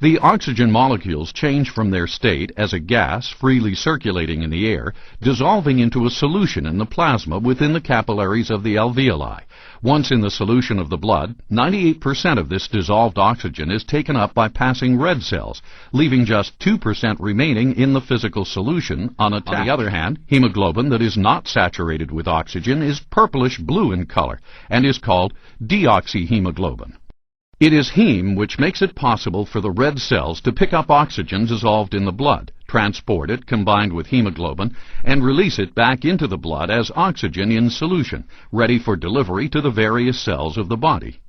The oxygen molecules change from their state as a gas freely circulating in the air, dissolving into a solution in the plasma within the capillaries of the alveoli. Once in the solution of the blood, 98% of this dissolved oxygen is taken up by passing red cells, leaving just 2% remaining in the physical solution unattached. On the other hand, hemoglobin that is not saturated with oxygen is purplish-blue in color and is called deoxyhemoglobin. It is heme which makes it possible for the red cells to pick up oxygen dissolved in the blood, transport it combined with hemoglobin, and release it back into the blood as oxygen in solution, ready for delivery to the various cells of the body.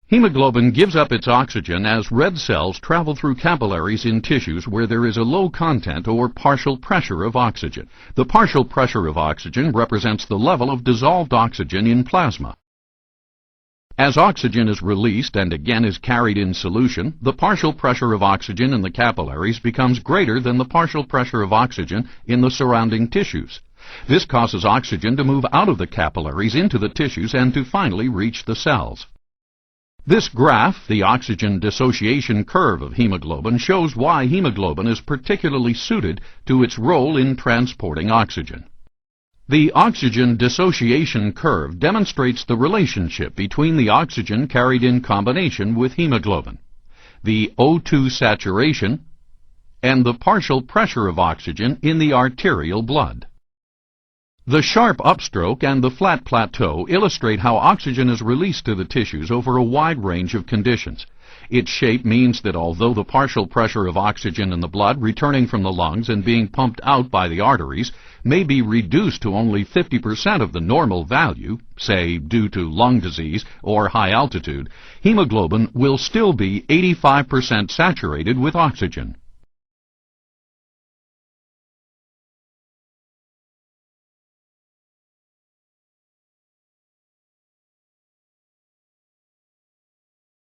Hemoglobin gives up its oxygen as red cells travel through capillaries in tissues where there is a low content or partial pressure of oxygen. The partial pressure of oxygen represents the level of dissolved oxygen in plasma. As oxygen is released and again is carried in solution, the partial pressure of oxygen in the capillaries becomes greater than the partial pressure of oxygen in the surrounding tissues. This causes oxygen to move out of the capillaries into the tissues and to finally reach the cells. This graph, the oxygen dissociation curve of hemoglobin, shows why hemoglobin is particularly suited to its role in transporting oxygen. The oxygen dissociation curve demonstrates the relationship between the oxygen carried in combination with hemoglobin, the O2 saturation, and the partial pressure of oxygen in the arterial blood. The sharp upstroke and the flat plateau illustrate how oxygen is released to the tissues over a wide range of conditions. Its shape means that although the partial pressure of oxygen in the blood returning from the lungs and being pumped out by the arteries may be reduced to only 50% of the normal value, say due to lung disease or high altitude, hemoglobin will still be 85% saturated with oxygen.